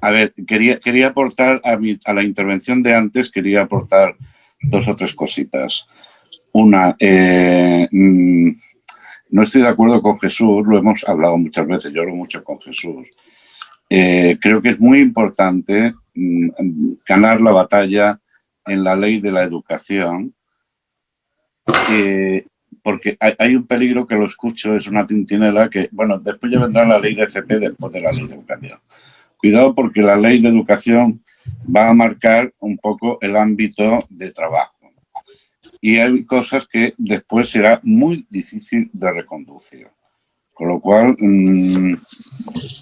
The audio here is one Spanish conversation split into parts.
A ver, quería aportar a la intervención de antes, quería aportar 2 o 3 cositas. Una, no estoy de acuerdo con Jesús, lo hemos hablado muchas veces, yo hablo mucho con Jesús. Creo que es muy importante ganar la batalla en la ley de la educación, porque hay un peligro que lo escucho, es una tintinela que, bueno, después ya vendrá la ley de FP después de la ley de educación. Cuidado porque la ley de educación va a marcar un poco el ámbito de trabajo. Y hay cosas que después será muy difícil de reconducir. Con lo cual,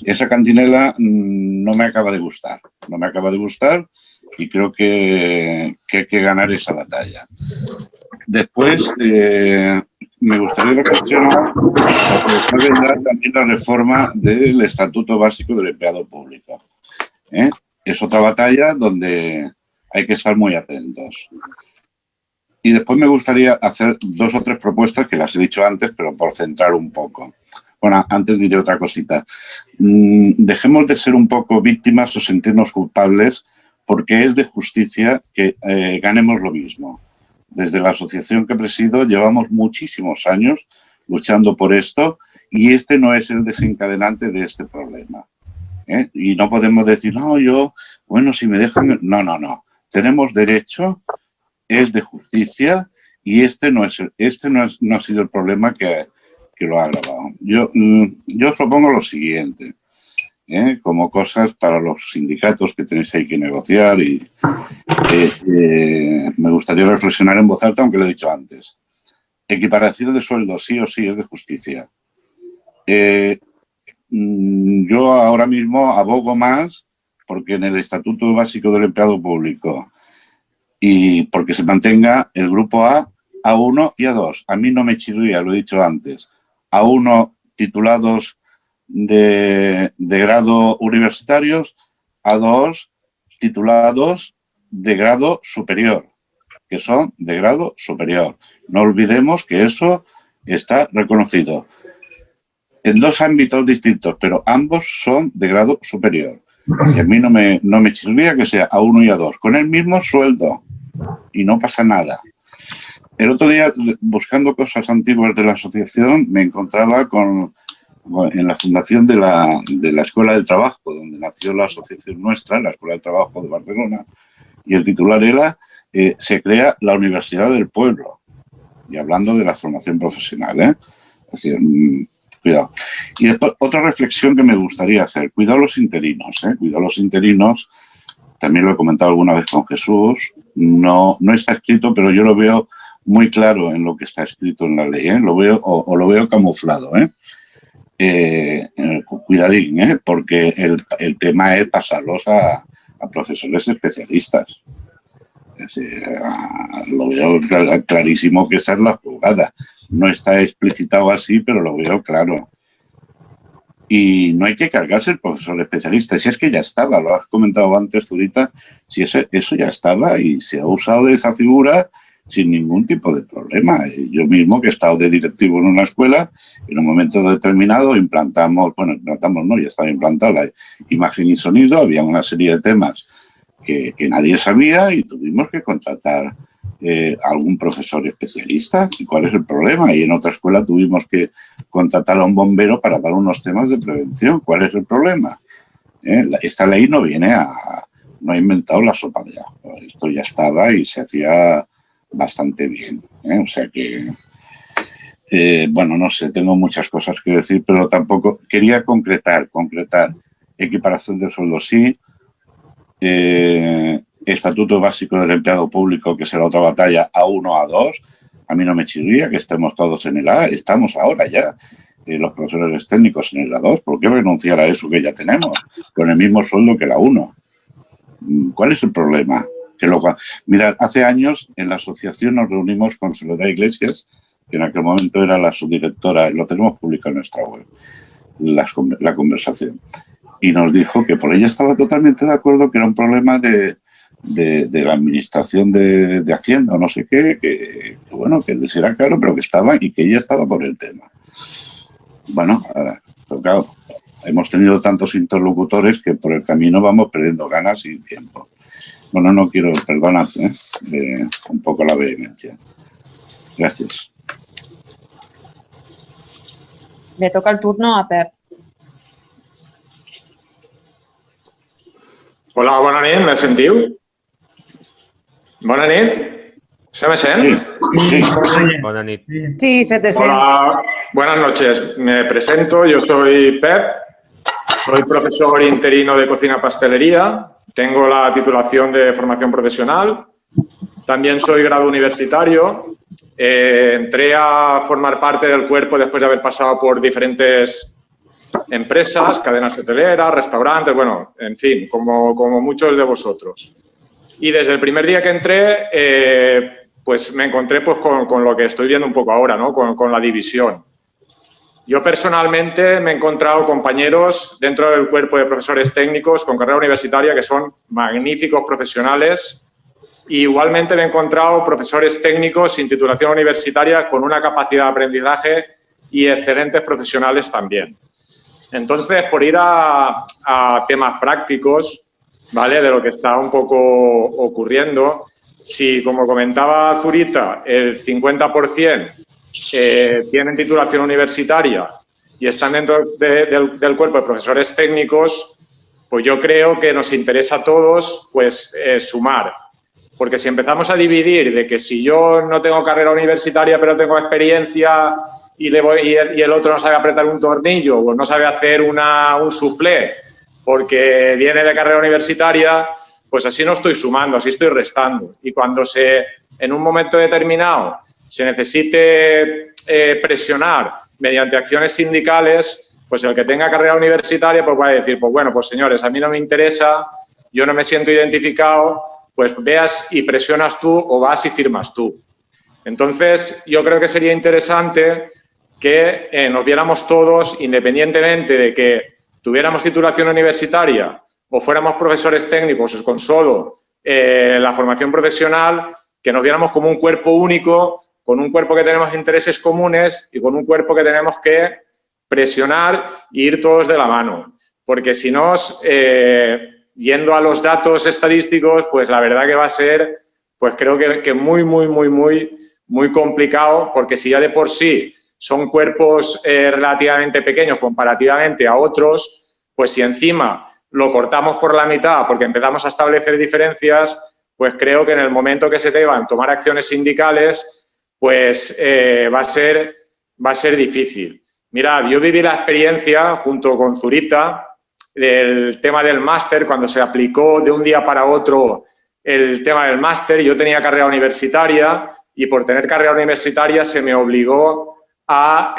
esa cantinela no me acaba de gustar. No me acaba de gustar y creo que hay que ganar esa batalla. Después, me gustaría reflexionar porque vendrá también la reforma del Estatuto Básico del Empleado Público. Es otra batalla donde hay que estar muy atentos. Y después me gustaría hacer 2 o 3 propuestas que las he dicho antes, pero por centrar un poco. Bueno, antes diré otra cosita. Dejemos de ser un poco víctimas o sentirnos culpables porque es de justicia que ganemos lo mismo. Desde la asociación que presido llevamos muchísimos años luchando por esto y este no es el desencadenante de este problema. Y no podemos decir, no, bueno, si me dejan... No. Tenemos derecho, es de justicia y este no ha sido el problema que lo ha agravado. Yo os propongo lo siguiente, como cosas para los sindicatos que tenéis ahí que negociar y me gustaría reflexionar en voz alta, aunque lo he dicho antes. Equiparación de sueldo, sí o sí, es de justicia. Yo ahora mismo abogo más porque en el Estatuto Básico del Empleado Público y porque se mantenga el grupo A, A1 y A2. A mí no me chirría, lo he dicho antes. A1 titulados de grado universitarios, A2 titulados de grado superior, que son de grado superior. No olvidemos que eso está reconocido en 2 ámbitos distintos, pero ambos son de grado superior. Y a mí no me chirría que sea A1 y A2, con el mismo sueldo, y no pasa nada. El otro día, buscando cosas antiguas de la asociación, me encontraba en la fundación de la Escuela del Trabajo, donde nació la asociación nuestra, la Escuela del Trabajo de Barcelona, y el titular era se crea la Universidad del Pueblo, y hablando de la formación profesional, Es decir, cuidado. Y después, otra reflexión que me gustaría hacer, cuidado los interinos, Cuidado los interinos, también lo he comentado alguna vez con Jesús, no está escrito, pero yo lo veo muy claro en lo que está escrito en la ley, lo veo lo veo camuflado, cuidadín, porque el tema es pasarlos a profesores especialistas. Es decir, lo veo clarísimo que esa es la jugada. No está explicitado así, pero lo veo claro. Y no hay que cargarse el profesor especialista, si es que ya estaba, lo has comentado antes, Zurita, si eso ya estaba y se ha usado de esa figura sin ningún tipo de problema. Yo mismo, que he estado de directivo en una escuela, en un momento determinado ya estaba implantada la imagen y sonido, había una serie de temas que nadie sabía y tuvimos que contratar algún profesor especialista. ¿Y cuál es el problema? Y en otra escuela tuvimos que contratar a un bombero para dar unos temas de prevención. ¿Cuál es el problema? Esta ley no ha inventado la sopa de ajo. Esto ya estaba y se hacía bastante bien. O sea que, no sé, tengo muchas cosas que decir, pero tampoco quería concretar. Equiparación del sueldo sí. Estatuto Básico del Empleado Público, que será otra batalla, A1, A2. A mí no me chirría que estemos todos en el A. Estamos ahora ya, los profesores técnicos en el A2. ¿Por qué renunciar a eso que ya tenemos? Con el mismo sueldo que la 1. ¿Cuál es el problema? Mirad, hace años en la asociación nos reunimos con Soledad Iglesias, que en aquel momento era la subdirectora, lo tenemos publicado en nuestra web, la conversación. Y nos dijo que por ella estaba totalmente de acuerdo, que era un problema de la administración de Hacienda o no sé qué, que les era claro, pero que estaba y que ella estaba por el tema. Bueno, ahora, claro, hemos tenido tantos interlocutores que por el camino vamos perdiendo ganas y tiempo. Bueno, no quiero, perdonad, un poco la vehemencia. Gracias. Le toca el turno a Pep. Hola, bona nit, me sentiu? Bona nit. ¿Se me sent? Sí. Bona nit. Sí, se te siente. Hola, buenas noches. Me presento, yo soy Pep, soy profesor interino de cocina pastelería, tengo la titulación de formación profesional, también soy grado universitario, entré a formar parte del cuerpo después de haber pasado por diferentes empresas, cadenas hoteleras, restaurantes, bueno, en fin, como muchos de vosotros. Y desde el primer día que entré, pues me encontré pues, con lo que estoy viendo un poco ahora, ¿no? Con la división. Yo personalmente me he encontrado compañeros dentro del cuerpo de profesores técnicos con carrera universitaria que son magníficos profesionales. Y igualmente me he encontrado profesores técnicos sin titulación universitaria con una capacidad de aprendizaje y excelentes profesionales también. Entonces, por ir a temas prácticos, ¿vale? De lo que está un poco ocurriendo, si, como comentaba Zurita, el 50% tienen titulación universitaria y están dentro del cuerpo de profesores técnicos, pues yo creo que nos interesa a todos pues, sumar. Porque si empezamos a dividir de que si yo no tengo carrera universitaria pero tengo experiencia y el otro no sabe apretar un tornillo o no sabe hacer un soufflé porque viene de carrera universitaria, pues así no estoy sumando, así estoy restando. Y cuando en un momento determinado se necesite presionar mediante acciones sindicales, pues el que tenga carrera universitaria pues va a decir, pues bueno, pues señores, a mí no me interesa, yo no me siento identificado, pues veas y presionas tú o vas y firmas tú. Entonces, yo creo que sería interesante que nos viéramos todos, independientemente de que tuviéramos titulación universitaria o fuéramos profesores técnicos con solo la formación profesional, que nos viéramos como un cuerpo único, con un cuerpo que tenemos intereses comunes y con un cuerpo que tenemos que presionar e ir todos de la mano. Porque si no, yendo a los datos estadísticos, pues la verdad que va a ser, pues creo que muy complicado, porque si ya de por sí son cuerpos relativamente pequeños comparativamente a otros, pues si encima lo cortamos por la mitad porque empezamos a establecer diferencias, pues creo que en el momento que se deban tomar acciones sindicales, pues va a ser difícil. Mirad, yo viví la experiencia junto con Zurita del tema del máster, cuando se aplicó de un día para otro el tema del máster. Yo tenía carrera universitaria y por tener carrera universitaria se me obligó a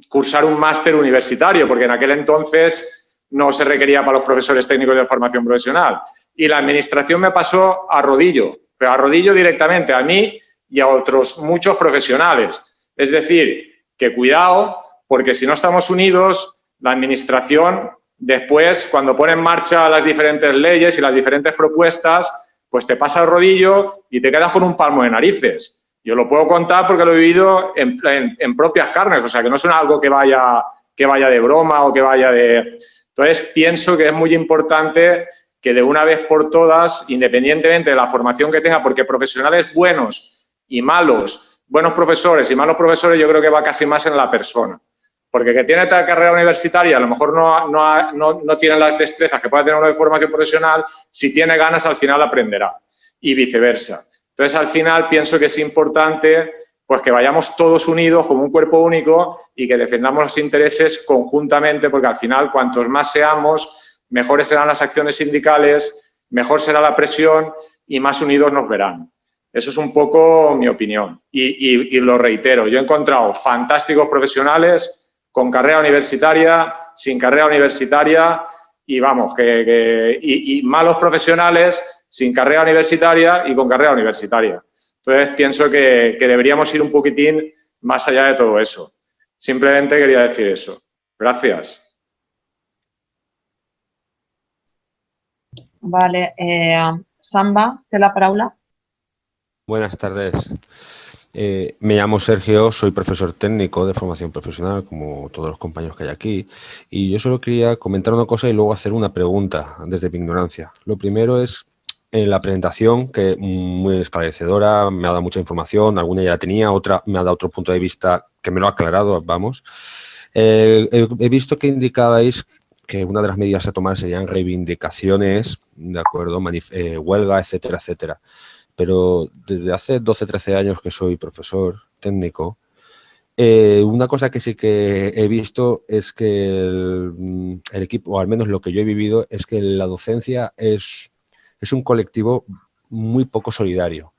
cursar un máster universitario, porque en aquel entonces no se requería para los profesores técnicos de formación profesional. Y la administración me pasó a rodillo, pero a rodillo directamente a mí y a otros muchos profesionales. Es decir, que cuidado, porque si no estamos unidos, la administración después, cuando pone en marcha las diferentes leyes y las diferentes propuestas, pues te pasa el rodillo y te quedas con un palmo de narices. Yo lo puedo contar porque lo he vivido en propias carnes, o sea, que no es algo que vaya de broma o que vaya de... Entonces, pienso que es muy importante que de una vez por todas, independientemente de la formación que tenga, porque profesionales buenos y malos, buenos profesores y malos profesores, yo creo que va casi más en la persona. Porque que tiene tal carrera universitaria, a lo mejor no tiene las destrezas que pueda tener uno de formación profesional, si tiene ganas al final aprenderá y viceversa. Entonces, al final pienso que es importante pues, que vayamos todos unidos como un cuerpo único y que defendamos los intereses conjuntamente, porque al final cuantos más seamos, mejores serán las acciones sindicales, mejor será la presión y más unidos nos verán. Eso es un poco mi opinión y lo reitero. Yo he encontrado fantásticos profesionales con carrera universitaria, sin carrera universitaria y vamos, y malos profesionales sin carrera universitaria y con carrera universitaria. Entonces, pienso que deberíamos ir un poquitín más allá de todo eso. Simplemente quería decir eso. Gracias. Vale. Samba, té la paraula. Buenas tardes. Me llamo Sergio, soy profesor técnico de formación profesional, como todos los compañeros que hay aquí, y yo solo quería comentar una cosa y luego hacer una pregunta desde mi ignorancia. Lo primero es la presentación, que muy esclarecedora, me ha dado mucha información, alguna ya la tenía, otra me ha dado otro punto de vista que me lo ha aclarado, vamos. He visto que indicabais que una de las medidas a tomar serían reivindicaciones, ¿de acuerdo? Huelga, etcétera, etcétera. Pero desde hace 12, 13 años que soy profesor técnico, una cosa que sí que he visto es que el equipo, o al menos lo que yo he vivido, es que la docencia es un colectivo muy poco solidario,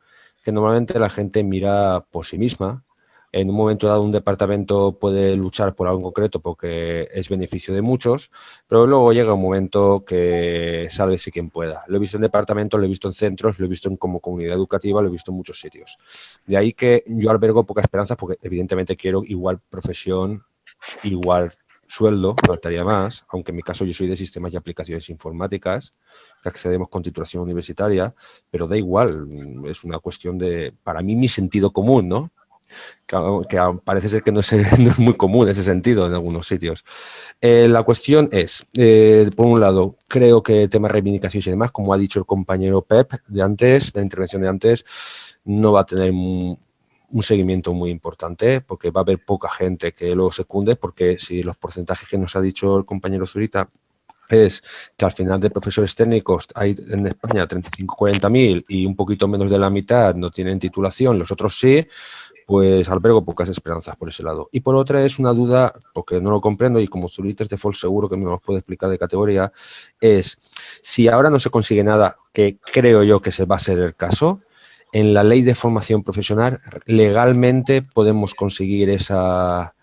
que normalmente la gente mira por sí misma. En un momento dado un departamento puede luchar por algo en concreto porque es beneficio de muchos, pero luego llega un momento que sálvese quien pueda. Lo he visto en departamentos, lo he visto en centros, lo he visto como comunidad educativa, lo he visto en muchos sitios. De ahí que yo albergo poca esperanza porque evidentemente quiero igual profesión, igual sueldo, faltaría más, aunque en mi caso yo soy de sistemas y aplicaciones informáticas, que accedemos con titulación universitaria, pero da igual, es una cuestión de, para mí, mi sentido común, ¿no? Que parece ser que no es muy común ese sentido en algunos sitios. La cuestión es, por un lado, creo que el tema de reivindicaciones y demás, como ha dicho el compañero Pep de antes, de la intervención de antes, no va a tener un seguimiento muy importante porque va a haber poca gente que lo secunde, porque si los porcentajes que nos ha dicho el compañero Zurita es que al final de profesores técnicos hay en España 35, 40.000 y un poquito menos de la mitad no tienen titulación, los otros sí, pues albergo pocas esperanzas por ese lado. Y por otra es una duda, porque no lo comprendo y como Zurita es de Fall seguro que me lo puede explicar de categoría, es si ahora no se consigue nada, que creo yo que se va a ser el caso, en la ley de formación profesional legalmente podemos conseguir esa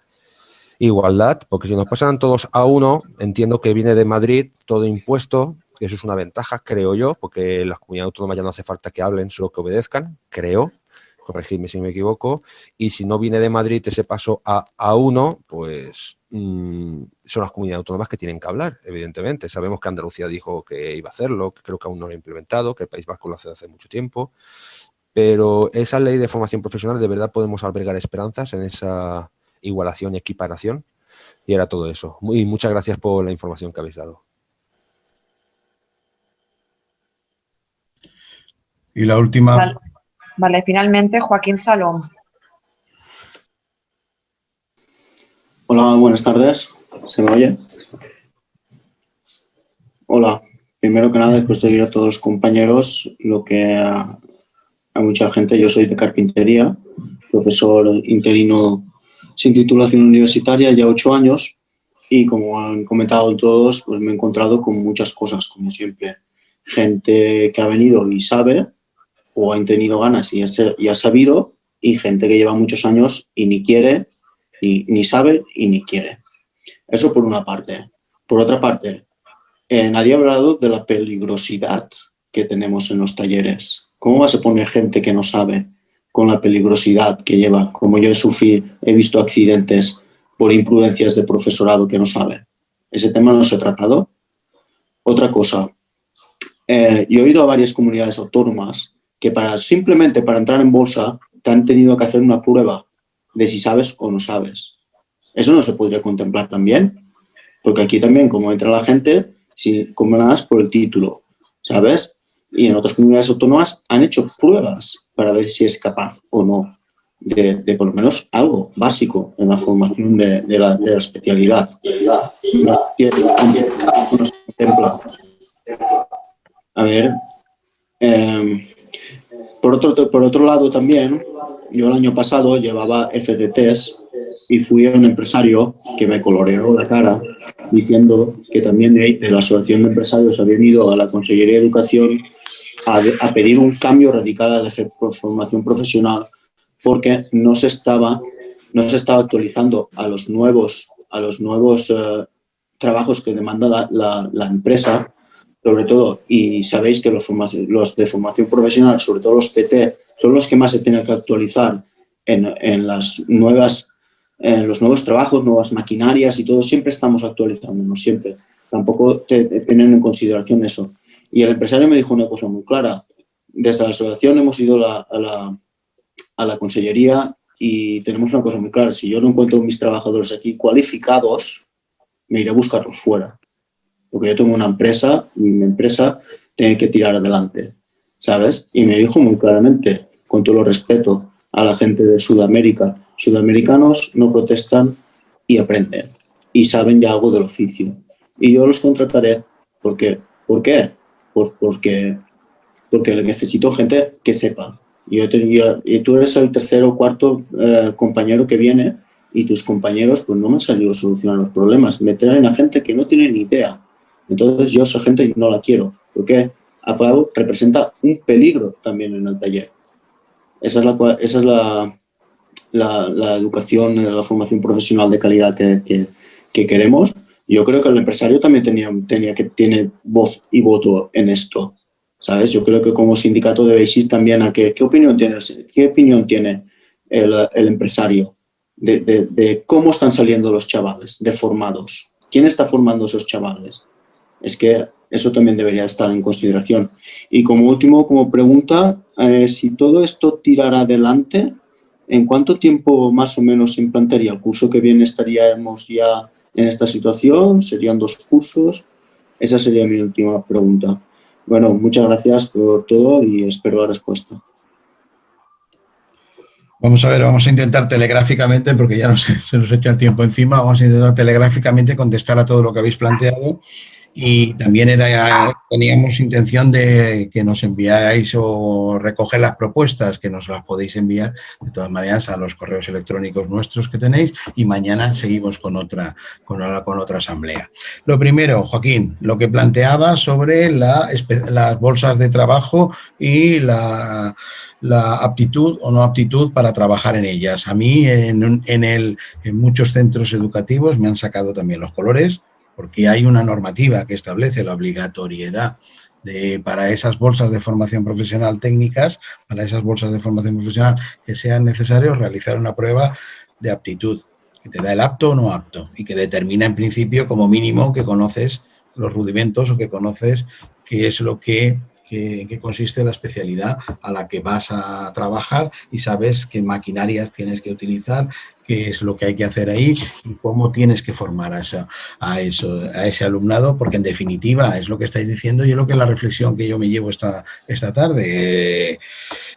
igualdad, porque si nos pasan todos a uno, entiendo que viene de Madrid todo impuesto, que eso es una ventaja, creo yo, porque las comunidades autónomas ya no hace falta que hablen, solo que obedezcan, creo, corregidme si me equivoco, y si no viene de Madrid ese paso a uno, pues son las comunidades autónomas que tienen que hablar, evidentemente. Sabemos que Andalucía dijo que iba a hacerlo, que creo que aún no lo ha implementado, que el País Vasco lo hace mucho tiempo, pero esa ley de formación profesional, ¿de verdad podemos albergar esperanzas en esa igualación y equiparación? Y era todo eso. Y muchas gracias por la información que habéis dado. Y la última. Vale, finalmente Joaquín Salom. Hola, buenas tardes. ¿Se me oye? Hola. Primero que nada, después de oír a todos los compañeros, lo que a mucha gente, yo soy de carpintería, profesor interino sin titulación universitaria, ya 8 años, y como han comentado todos, pues me he encontrado con muchas cosas, como siempre. Gente que ha venido y sabe, o ha tenido ganas y ha sabido, y gente que lleva muchos años y ni quiere, ni sabe y ni quiere. Eso por una parte. Por otra parte, nadie ha hablado de la peligrosidad que tenemos en los talleres. ¿Cómo vas a poner gente que no sabe con la peligrosidad que lleva? Como yo he visto accidentes por imprudencias de profesorado que no sabe. ¿Ese tema no se ha tratado? Otra cosa, yo he oído a varias comunidades autónomas que simplemente para entrar en bolsa te han tenido que hacer una prueba de si sabes o no sabes. ¿Eso no se podría contemplar también? Porque aquí también, como entra la gente, si como nada por el título, ¿sabes? Y en otras comunidades autónomas han hecho pruebas para ver si es capaz o no de por lo menos algo básico en la formación de la especialidad. A ver, por otro lado también, yo el año pasado llevaba FDTs y fui a un empresario que me coloreó la cara diciendo que también de la Asociación de Empresarios habían ido a la Consellería de Educación a pedir un cambio radical a la formación profesional porque no se estaba actualizando a los nuevos trabajos que demanda la empresa, sobre todo, y sabéis que los de formación profesional, sobre todo los PT, son los que más se tienen que actualizar en los nuevos trabajos, nuevas maquinarias y todo. Siempre estamos actualizándonos, siempre. Tampoco tienen en consideración eso. Y el empresario me dijo una cosa muy clara. Desde la asociación hemos ido a a la consellería y tenemos una cosa muy clara. Si yo no encuentro mis trabajadores aquí cualificados, me iré a buscarlos fuera. Porque yo tengo una empresa y mi empresa tiene que tirar adelante, ¿sabes? Y me dijo muy claramente, con todo el respeto a la gente de Sudamérica, sudamericanos no protestan y aprenden y saben ya algo del oficio. Y yo los contrataré porque, ¿por qué? Porque necesito gente que sepa. Y tú eres el tercero o cuarto compañero que viene y tus compañeros pues no me han salido a solucionar los problemas. Me traen a gente que no tiene ni idea. Entonces yo esa gente no la quiero, porque AFAO representa un peligro también en el taller. Esa es la educación, la formación profesional de calidad que queremos. Yo creo que el empresario también tiene voz y voto en esto, ¿sabes? Yo creo que como sindicato debéis ir también a ¿qué opinión tiene el empresario de cómo están saliendo los chavales, de formados? ¿Quién está formando a esos chavales? Es que eso también debería estar en consideración. Y como último, como pregunta, si todo esto tirara adelante, ¿en cuánto tiempo más o menos se implantaría? ¿El curso que viene estaríamos ya en esta situación? ¿Serían 2 cursos? Esa sería mi última pregunta. Bueno, muchas gracias por todo y espero la respuesta. Vamos a ver, vamos a intentar telegráficamente, porque ya se nos echa el tiempo encima, vamos a intentar telegráficamente contestar a todo lo que habéis planteado. Y también teníamos intención de que nos enviáis o recoger las propuestas, que nos las podéis enviar de todas maneras a los correos electrónicos nuestros que tenéis, y mañana seguimos con otra asamblea. Lo primero, Joaquín, lo que planteaba sobre las bolsas de trabajo y la aptitud o no aptitud para trabajar en ellas. A mí en muchos centros educativos me han sacado también los colores, porque hay una normativa que establece la obligatoriedad para esas bolsas de formación profesional técnicas, para esas bolsas de formación profesional que sean necesarios realizar una prueba de aptitud, que te da el apto o no apto y que determina en principio como mínimo que conoces los rudimentos o que conoces qué es lo que consiste la especialidad a la que vas a trabajar y sabes qué maquinarias tienes que utilizar, qué es lo que hay que hacer ahí y cómo tienes que formar a ese alumnado, porque en definitiva es lo que estáis diciendo y es lo que es la reflexión que yo me llevo esta tarde.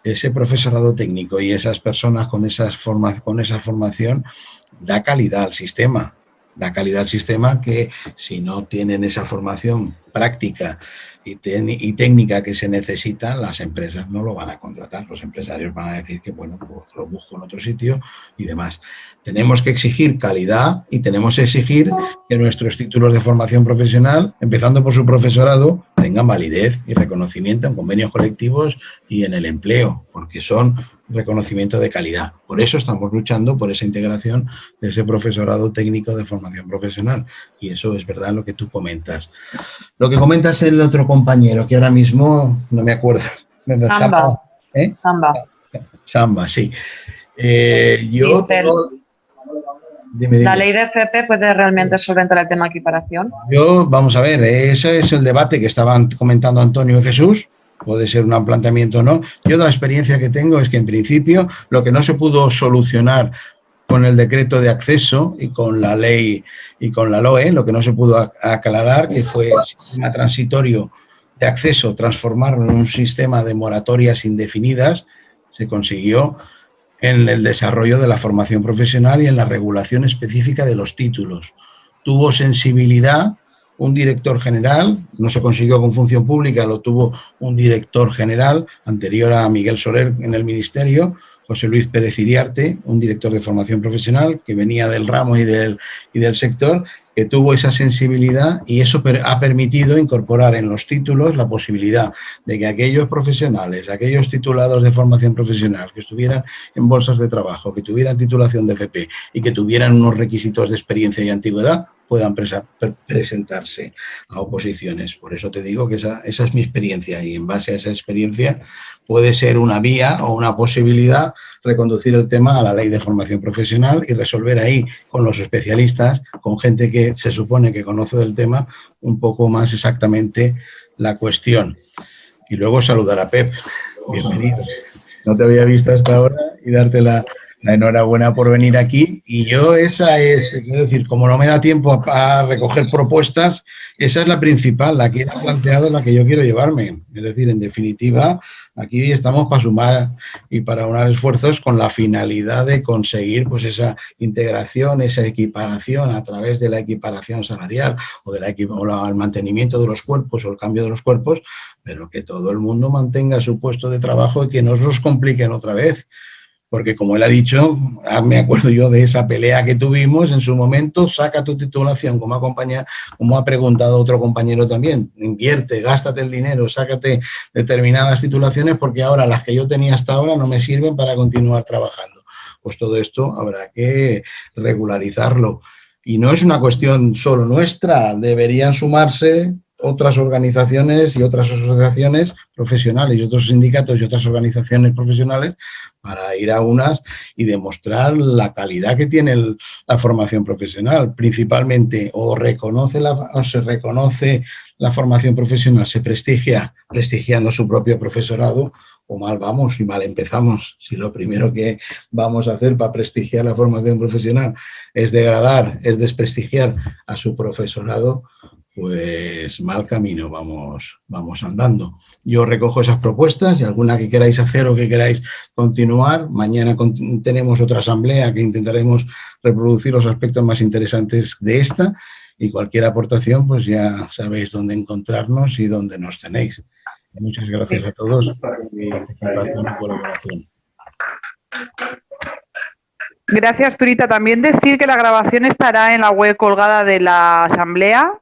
Ese profesorado técnico y esas personas con esa formación da calidad al sistema. Da calidad al sistema que si no tienen esa formación práctica y técnica que se necesita, las empresas no lo van a contratar. Los empresarios van a decir que, bueno, pues lo busco en otro sitio y demás. Tenemos que exigir calidad y tenemos que exigir que nuestros títulos de formación profesional, empezando por su profesorado, tengan validez y reconocimiento en convenios colectivos y en el empleo, porque son reconocimiento de calidad. Por eso estamos luchando por esa integración de ese profesorado técnico de formación profesional. Y eso es verdad lo que tú comentas. Lo que comentas el otro compañero, que ahora mismo no me acuerdo. Samba. Samba, sí. Dime. ¿La ley de FP puede realmente solventar el tema de equiparación? Vamos a ver, ese es el debate que estaban comentando Antonio y Jesús. Puede ser un planteamiento o no. Yo de la experiencia que tengo es que en principio lo que no se pudo solucionar con el decreto de acceso y con la ley y con la LOE, lo que no se pudo aclarar, que fue el sistema transitorio de acceso, transformarlo en un sistema de moratorias indefinidas, se consiguió en el desarrollo de la formación profesional y en la regulación específica de los títulos. Tuvo sensibilidad un director general, no se consiguió con función pública, lo tuvo un director general anterior a Miguel Soler en el ministerio, José Luis Pérez Iriarte, un director de formación profesional que venía del ramo y del sector, que tuvo esa sensibilidad y eso ha permitido incorporar en los títulos la posibilidad de que aquellos profesionales, aquellos titulados de formación profesional que estuvieran en bolsas de trabajo, que tuvieran titulación de FP y que tuvieran unos requisitos de experiencia y antigüedad, puedan presentarse a oposiciones. Por eso te digo que esa es mi experiencia y en base a esa experiencia puede ser una vía o una posibilidad reconducir el tema a la ley de formación profesional y resolver ahí con los especialistas, con gente que se supone que conoce del tema un poco más exactamente la cuestión. Y luego saludar a Pep. Bienvenido. No te había visto hasta ahora y darte la enhorabuena por venir aquí. Y yo esa es, quiero decir, como no me da tiempo a recoger propuestas, esa es la principal, la que he planteado, la que yo quiero llevarme. Es decir, en definitiva, aquí estamos para sumar y para unar esfuerzos con la finalidad de conseguir pues esa integración, esa equiparación a través de la equiparación salarial o del mantenimiento de los cuerpos o el cambio de los cuerpos, pero que todo el mundo mantenga su puesto de trabajo y que no nos compliquen otra vez. Porque como él ha dicho, me acuerdo yo de esa pelea que tuvimos en su momento, saca tu titulación, como ha preguntado otro compañero también, invierte, gástate el dinero, sácate determinadas titulaciones porque ahora las que yo tenía hasta ahora no me sirven para continuar trabajando. Pues todo esto habrá que regularizarlo. Y no es una cuestión solo nuestra, deberían sumarse otras organizaciones y otras asociaciones profesionales y otros sindicatos y otras organizaciones profesionales para ir a unas y demostrar la calidad que tiene la formación profesional. Principalmente, o se reconoce la formación profesional, se prestigia prestigiando su propio profesorado, o mal vamos y mal empezamos. Si lo primero que vamos a hacer para prestigiar la formación profesional es degradar, es desprestigiar a su profesorado, pues mal camino vamos andando. Yo recojo esas propuestas y alguna que queráis hacer o que queráis continuar. Mañana tenemos otra asamblea que intentaremos reproducir los aspectos más interesantes de esta y cualquier aportación, pues ya sabéis dónde encontrarnos y dónde nos tenéis. Muchas gracias a todos por su participación y colaboración. Gracias, Turita. También decir que la grabación estará en la web colgada de la asamblea